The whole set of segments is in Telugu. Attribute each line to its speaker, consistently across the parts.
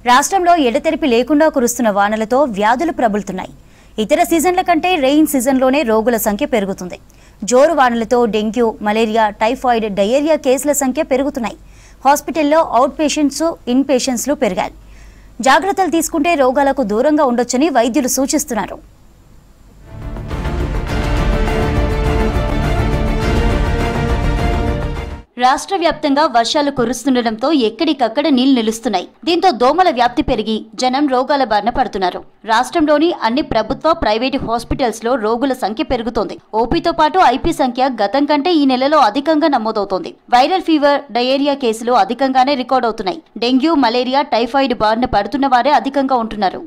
Speaker 1: రాష్ట్రంలో ఎడతెరిపి లేకుండా కురుస్తున్న వానలతో వ్యాధులు ప్రబలుతున్నాయి. ఇతర సీజన్ల కంటే రెయిన్ సీజన్లోనే రోగుల సంఖ్య పెరుగుతుంది. జోరు వానలతో డెంగ్యూ, మలేరియా, టైఫాయిడ్, డయేరియా కేసుల సంఖ్య పెరుగుతున్నాయి. హాస్పిటల్లో అవుట్ పేషెంట్స్, ఇన్ పేషెంట్స్లు పెరిగాయి. జాగ్రత్తలు తీసుకుంటే రోగాలకు దూరంగా ఉండొచ్చని వైద్యులు సూచిస్తున్నారు. రాష్ట్ర వ్యాప్తంగా వర్షాలు కురుస్తుండటంతో ఎక్కడికక్కడ నీళ్లు నిలుస్తున్నాయి. దీంతో దోమల వ్యాప్తి పెరిగి జనం రోగాల బారిన పడుతున్నారు. రాష్ట్రంలోని అన్ని ప్రభుత్వ, ప్రైవేటు హాస్పిటల్స్ లో రోగుల సంఖ్య పెరుగుతోంది. ఓపీతో పాటు ఐపీ సంఖ్య గతం కంటే ఈ నెలలో అధికంగా నమోదవుతోంది. వైరల్ ఫీవర్, డయేరియా కేసులు అధికంగానే రికార్డ్ అవుతున్నాయి. డెంగ్యూ, మలేరియా, టైఫాయిడ్ బారిన పడుతున్న వారే అధికంగా ఉంటున్నారు.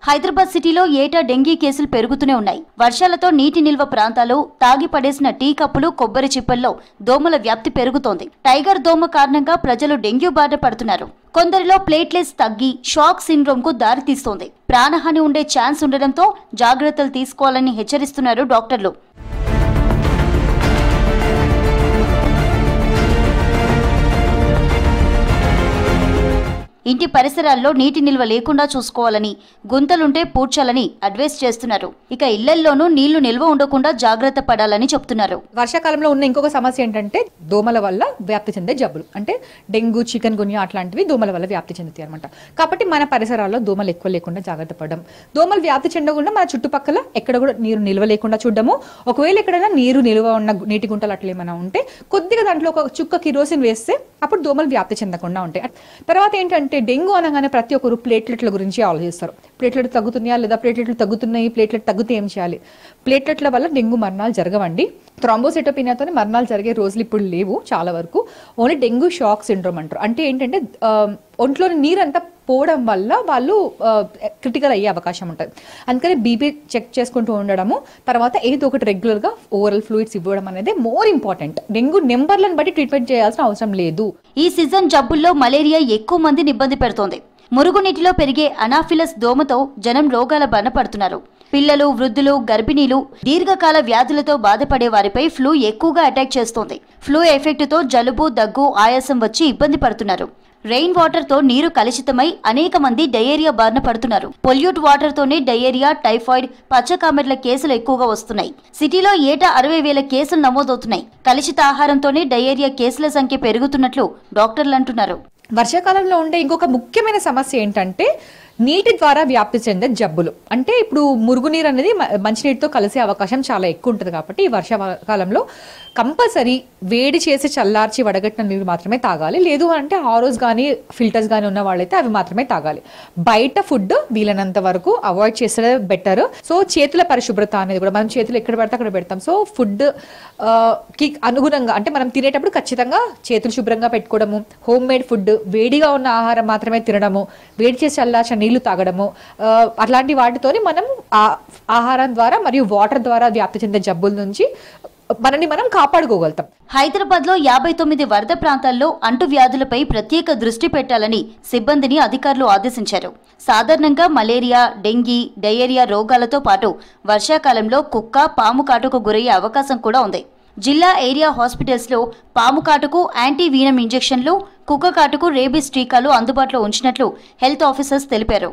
Speaker 1: హైదరాబాద్ సిటీలో ఏటా డెంగీ కేసులు పెరుగుతూనే ఉన్నాయి. వర్షాలతో నీటి నిల్వ ప్రాంతాలు, తాగి పడేసిన టీ కప్పులు, కొబ్బరి చిప్పల్లో దోమల వ్యాప్తి పెరుగుతోంది. టైగర్ దోమ కారణంగా ప్రజలు డెంగ్యూ బారిన పడుతున్నారు. కొందరిలో ప్లేట్లెట్స్ తగ్గి షాక్ సిండ్రోమ్ కు దారితీస్తోంది. ప్రాణహాని ఉండే ఛాన్స్ ఉండడంతో జాగ్రత్తలు తీసుకోవాలని హెచ్చరిస్తున్నారు డాక్టర్లు. ఇంటి పరిసరాల్లో నీటి నిల్వ లేకుండా చూసుకోవాలని, గుంతలుంటే పూడ్చాలని అడ్వైస్ చేస్తున్నారు. ఇక ఇళ్లల్లోనూ నీళ్లు నిల్వ ఉండకుండా జాగ్రత్త పడాలని చెప్తున్నారు.
Speaker 2: వర్షాకాలంలో ఉన్న ఇంకొక సమస్య ఏంటంటే దోమల వల్ల వ్యాప్తి చెందే జబ్బులు, అంటే డెంగ్యూ, చికెన్ గున్యా అట్లాంటివి దోమల వల్ల వ్యాప్తి చెందుతాయి అనమాట. కాబట్టి మన పరిసరాల్లో దోమలు ఎక్కువ లేకుండా జాగ్రత్త పడడం, దోమలు వ్యాప్తి చెందకుండా మన చుట్టుపక్కల ఎక్కడ కూడా నీరు నిల్వ లేకుండా చూడడము. ఒకవేళ ఎక్కడైనా నీరు నిల్వ ఉన్న నీటి గుంటలు అట్లా ఏమైనా ఉంటే కొద్దిగా దాంట్లో ఒక చుక్క కిరోసిన్ వేస్తే అప్పుడు దోమలు వ్యాప్తి చెందకుండా ఉంటాయి. తర్వాత ఏంటంటే డెంగ్యూ అనగానే ప్రతి ఒక్కరు ప్లేట్లెట్ల గురించి ఆలోచిస్తారు. ప్లేట్లెట్ తగ్గుతున్నాయా లేదా, ప్లేట్లెట్లు తగ్గుతున్నాయి, ప్లేట్లెట్ తగ్గితే ఏం చేయాలి? ప్లేట్లెట్ల వల్ల డెంగ్యూ మరణాలు జరగవండి. థ్రాంబోసైటోపినియాతో మరణాలు జరిగే రోజులు ఇప్పుడు లేవు చాలా వరకు. ఓన్లీ డెంగ్యూ షాక్ సిండ్రోమ్ అంటారు. అంటే ఏంటంటే ఒంట్లోని నీరంతా పోవడం వల్ల వాళ్ళు క్రిటికల్ అయ్యే అవకాశం ఉంటుంది. అందుకని బీపీ చెక్ చేసుకుంటూ ఉండడము, తర్వాత ఏదో ఒకటి రెగ్యులర్గా ఓరల్ ఫ్లూయిడ్స్ ఇవ్వడం అనేది మోర్ ఇంపార్టెంట్. డెంగ్యూ నెంబర్లను బట్టి ట్రీట్మెంట్ చేయాల్సిన అవసరం లేదు.
Speaker 1: ఈ సీజన్ జబ్బుల్లో మలేరియా ఎక్కువ మందిని ఇబ్బంది పెడుతోంది. మురుగునీటిలో పెరిగే అనాఫిలస్ దోమతో జనం రోగాల బారిన పడుతున్నారు. పిల్లలు, వృద్ధులు, గర్భిణీలు, దీర్ఘకాల వ్యాధులతో బాధపడే వారిపై ఫ్లూ ఎక్కువగా అటాక్ చేస్తోంది. ఫ్లూ ఎఫెక్ట్తో జలుబు, దగ్గు, ఆయాసం వచ్చి ఇబ్బంది పడుతున్నారు. రెయిన్ వాటర్ తో నీరు కలుషితమై అనేక మంది డయేరియా బారిన పడుతున్నారు. పొల్యూట్ వాటర్ తోనే డయేరియా, టైఫాయిడ్, పచ్చకామెర్ల కేసులు ఎక్కువగా వస్తున్నాయి. సిటీలో ఏటా 60,000 కేసులు నమోదవుతున్నాయి. కలుషిత ఆహారంతోనే డయేరియా కేసుల సంఖ్య పెరుగుతున్నట్లు డాక్టర్లు అంటున్నారు.
Speaker 2: వర్షాకాలంలో ఉండే ఇంకొక ముఖ్యమైన సమస్య ఏంటంటే నీటి ద్వారా వ్యాప్తి చెందే జబ్బులు. అంటే ఇప్పుడు మురుగునీరు అనేది మంచినీటితో కలిసే అవకాశం చాలా ఎక్కువ ఉంటుంది. కాబట్టి ఈ వర్షాకాలంలో కంపల్సరీ వేడి చేసి చల్లార్చి వడగట్టిన నీరు మాత్రమే తాగాలి. లేదు అంటే ఆర్ఓస్ కానీ ఫిల్టర్స్ కానీ ఉన్న వాళ్ళైతే అవి మాత్రమే తాగాలి. బయట ఫుడ్ వీలైనంత వరకు అవాయిడ్ చేస్తే బెటర్. సో చేతుల పరిశుభ్రత అనేది కూడా, మనం చేతులు ఎక్కడ పడితే అక్కడ పెడతాం. సో ఫుడ్ కి అనుగుణంగా, అంటే మనం తినేటప్పుడు ఖచ్చితంగా చేతులు శుభ్రంగా పెట్టుకోవడము, హోమ్ మేడ్ ఫుడ్, వేడిగా ఉన్న ఆహారం మాత్రమే తినడము, వేడి చేసి చల్లార్చిన నీళ్లు తాగడము, అట్లాంటి వాటితోని మనం ఆహారం ద్వారా మరియు వాటర్ ద్వారా వ్యాప్తి చెందే జబ్బుల నుంచి మనని మనం కాపాడుకోగలుగుతాం.
Speaker 1: హైదరాబాద్ లో 59 వరద ప్రాంతాల్లో అంటు వ్యాధులపై ప్రత్యేక దృష్టి పెట్టాలని సిబ్బందిని అధికారులు ఆదేశించారు. సాధారణంగా మలేరియా, డెంగీ, డయేరియా రోగాలతో పాటు వర్షాకాలంలో కుక్క, పాము కాటుకు గురయ్యే అవకాశం కూడా ఉంది. జిల్లా ఏరియా హాస్పిటల్స్ లో పాము కాటుకు యాంటీ వీనమ్ ఇంజెక్షన్లు, కుక్క కాటుకు రేబీస్ టీకాలు అందుబాటులో ఉంచినట్లు హెల్త్ ఆఫీసర్స్ తెలిపారు.